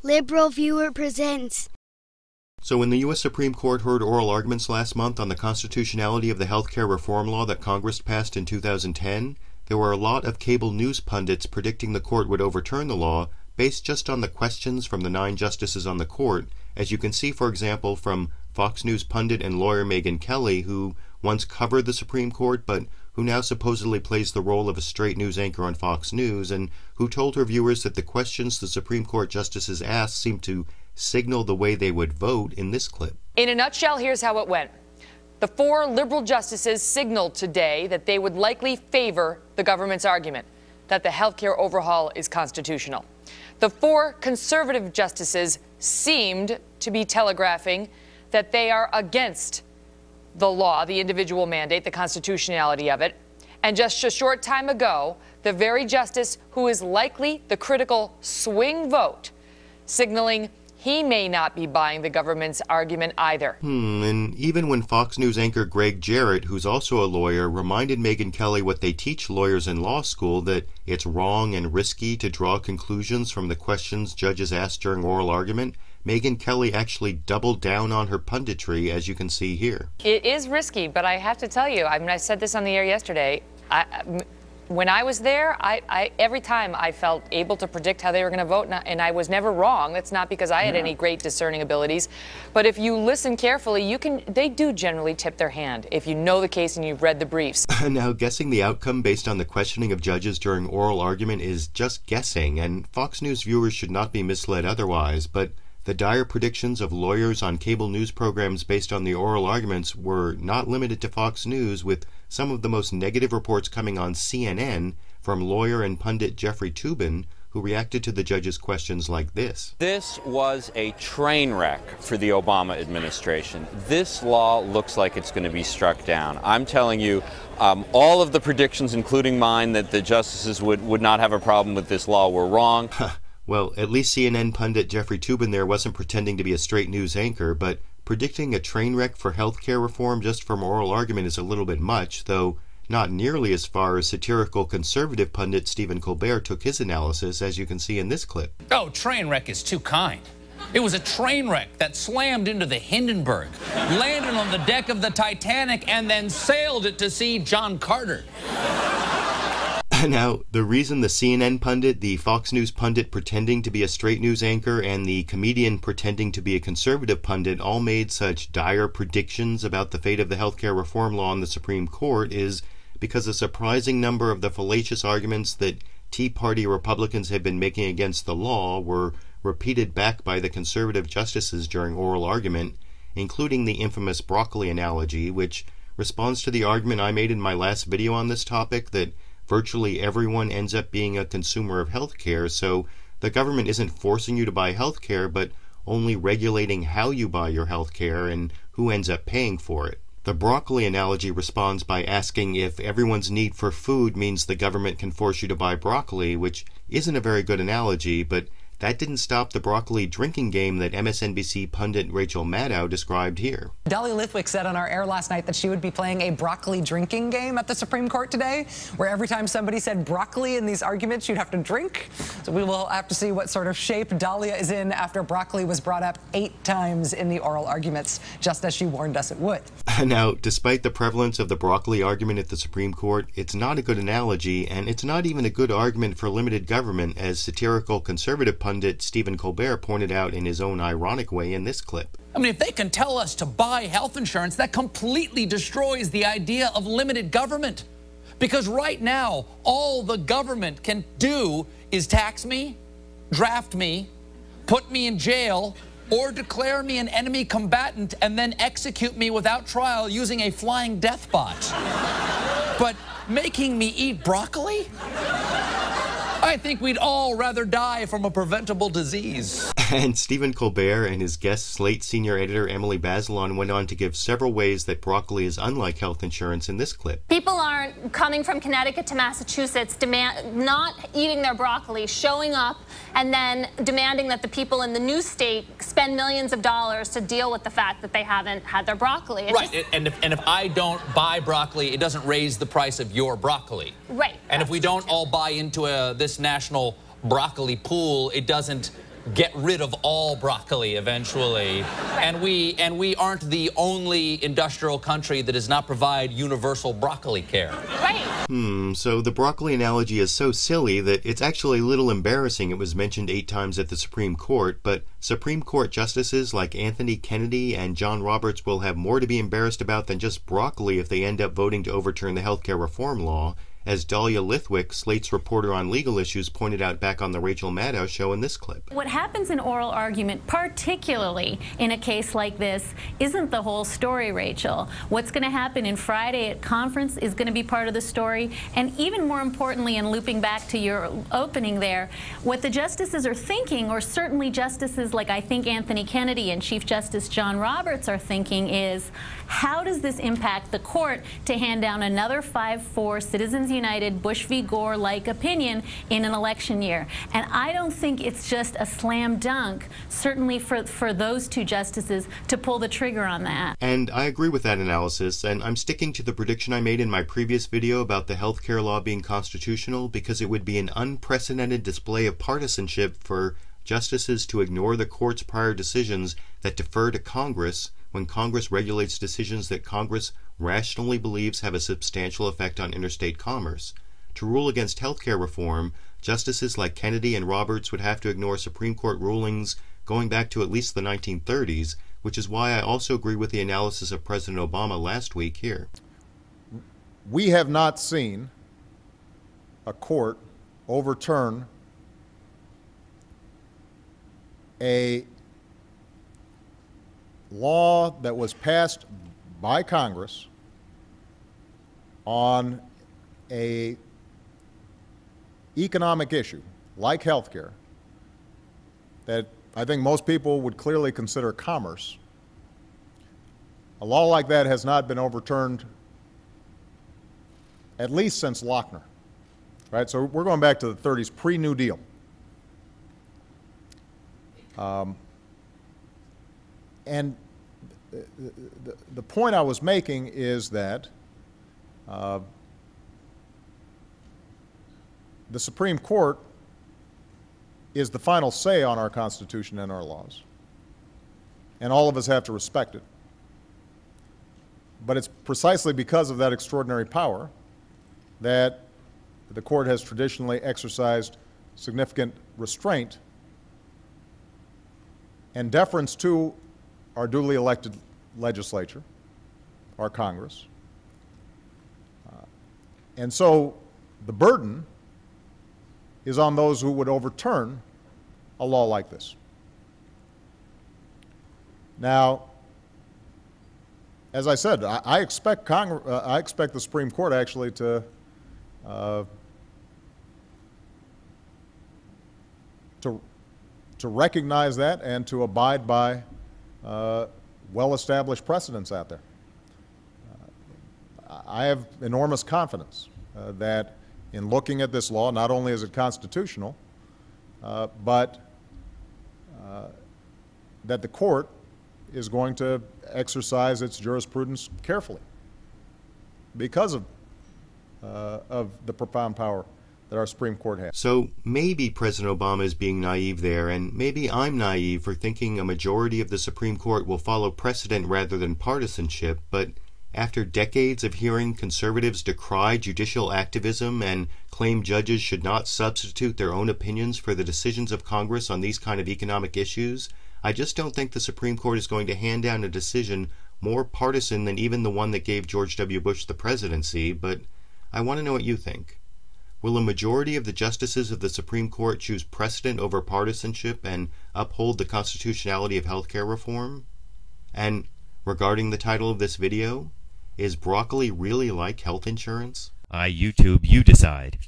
Liberal Viewer presents. So when the U.S. Supreme Court heard oral arguments last month on the constitutionality of the healthcare reform law that Congress passed in 2010, there were a lot of cable news pundits predicting the court would overturn the law based just on the questions from the 9 justices on the court, as you can see, for example, from Fox News pundit and lawyer Megyn Kelly, who once covered the Supreme Court but who now supposedly plays the role of a straight news anchor on Fox News, and who told her viewers that the questions the Supreme Court justices asked seemed to signal the way they would vote in this clip. In a nutshell, here's how it went. The 4 liberal justices signaled today that they would likely favor the government's argument that the healthcare overhaul is constitutional. The 4 conservative justices seemed to be telegraphing that they are against the law, the individual mandate, the constitutionality of it. And just a short time ago, the very justice who is likely the critical swing vote, signaling he may not be buying the government's argument either. And even when Fox News anchor Greg Jarrett, who's also a lawyer, reminded Megyn Kelly what they teach lawyers in law school, that it's wrong and risky to draw conclusions from the questions judges ask during oral argument, Megyn Kelly actually doubled down on her punditry, as you can see here. It is risky, but I have to tell you, I said this on the air yesterday, when I was there, every time I felt able to predict how they were going to vote, and I was never wrong. That's not because I had any great discerning abilities. But if you listen carefully, they do generally tip their hand if you know the case and you've read the briefs. Now, guessing the outcome based on the questioning of judges during oral argument is just guessing, and Fox News viewers should not be misled otherwise, but the dire predictions of lawyers on cable news programs based on the oral arguments were not limited to Fox News, with some of the most negative reports coming on CNN from lawyer and pundit Jeffrey Toobin, who reacted to the judge's questions like this. This was a train wreck for the Obama administration. This law looks like it's going to be struck down. I'm telling you, all of the predictions, including mine, that the justices would not have a problem with this law were wrong. Well, at least CNN pundit Jeffrey Toobin there wasn't pretending to be a straight news anchor, but predicting a train wreck for healthcare reform just from oral argument is a little bit much, though not nearly as far as satirical conservative pundit Stephen Colbert took his analysis, as you can see in this clip. Oh, train wreck is too kind. It was a train wreck that slammed into the Hindenburg, landed on the deck of the Titanic, and then sailed it to see John Carter. Now, the reason the CNN pundit, the Fox News pundit pretending to be a straight news anchor, and the comedian pretending to be a conservative pundit all made such dire predictions about the fate of the healthcare reform law in the Supreme Court is because a surprising number of the fallacious arguments that Tea Party Republicans had been making against the law were repeated back by the conservative justices during oral argument, including the infamous broccoli analogy, which responds to the argument I made in my last video on this topic that virtually everyone ends up being a consumer of healthcare, so the government isn't forcing you to buy healthcare, but only regulating how you buy your healthcare and who ends up paying for it. The broccoli analogy responds by asking if everyone's need for food means the government can force you to buy broccoli, which isn't a very good analogy, but that didn't stop the broccoli drinking game that MSNBC pundit Rachel Maddow described here. Dahlia Lithwick said on our air last night that she would be playing a broccoli drinking game at the Supreme Court today, where every time somebody said broccoli in these arguments, you'd have to drink. So we will have to see what sort of shape Dahlia is in after broccoli was brought up 8 times in the oral arguments, just as she warned us it would. Now, despite the prevalence of the broccoli argument at the Supreme Court, it's not a good analogy, and it's not even a good argument for limited government, as satirical conservative pundit Stephen Colbert pointed out in his own ironic way in this clip. I mean, if they can tell us to buy health insurance, that completely destroys the idea of limited government. Because right now, all the government can do is tax me, draft me, put me in jail, or declare me an enemy combatant and then execute me without trial using a flying death bot. But making me eat broccoli? I think we'd all rather die from a preventable disease. And Stephen Colbert and his guest Slate senior editor Emily Bazelon went on to give several ways that broccoli is unlike health insurance in this clip. People aren't coming from Connecticut to Massachusetts, not eating their broccoli, showing up, and then demanding that the people in the new state spend millions of dollars to deal with the fact that they haven't had their broccoli. Right, and if I don't buy broccoli, it doesn't raise the price of your broccoli. Right. And if we don't all buy into this national broccoli pool, it doesn't get rid of all broccoli eventually. And we aren't the only industrial country that does not provide universal broccoli care. Right. So the broccoli analogy is so silly that it's actually a little embarrassing it was mentioned 8 times at the Supreme Court, but Supreme Court justices like Anthony Kennedy and John Roberts will have more to be embarrassed about than just broccoli if they end up voting to overturn the healthcare reform law, as Dahlia Lithwick, Slate's reporter on legal issues, pointed out back on the Rachel Maddow show in this clip. What happens in oral argument, particularly in a case like this, isn't the whole story, Rachel. What's going to happen in Friday at conference is going to be part of the story. And even more importantly, and looping back to your opening there, what the justices are thinking, or certainly justices like I think Anthony Kennedy and Chief Justice John Roberts are thinking, is how does this impact the court to hand down another 5-4 Citizens United Bush v. Gore-like opinion in an election year? And I don't think it's just a slam dunk, certainly for those 2 justices, to pull the trigger on that. And I agree with that analysis, and I'm sticking to the prediction I made in my previous video about the healthcare law being constitutional, because it would be an unprecedented display of partisanship for justices to ignore the court's prior decisions that defer to Congress when Congress regulates decisions that Congress rationally believes have a substantial effect on interstate commerce. To rule against healthcare reform, justices like Kennedy and Roberts would have to ignore Supreme Court rulings going back to at least the 1930s, which is why I also agree with the analysis of President Obama last week here. We have not seen a court overturn a law that was passed by Congress on a economic issue like health care that I think most people would clearly consider commerce. A law like that has not been overturned at least since Lochner, right? So we're going back to the 30s, pre-New Deal. And the point I was making is that the Supreme Court is the final say on our Constitution and our laws, and all of us have to respect it. But it's precisely because of that extraordinary power that the court has traditionally exercised significant restraint and deference to our duly elected legislature, our Congress. And so the burden is on those who would overturn a law like this. Now, as I said, I expect the Supreme Court actually to recognize that and to abide by well-established precedents out there. I have enormous confidence that in looking at this law, not only is it constitutional, but that the court is going to exercise its jurisprudence carefully because of the profound power that our Supreme Court has. So maybe President Obama is being naive there, and maybe I'm naive for thinking a majority of the Supreme Court will follow precedent rather than partisanship, but after decades of hearing conservatives decry judicial activism and claim judges should not substitute their own opinions for the decisions of Congress on these kind of economic issues, I just don't think the Supreme Court is going to hand down a decision more partisan than even the one that gave George W. Bush the presidency, but I want to know what you think. Will a majority of the justices of the Supreme Court choose precedent over partisanship and uphold the constitutionality of healthcare reform? And regarding the title of this video, is broccoli really like health insurance? YouTube, you decide.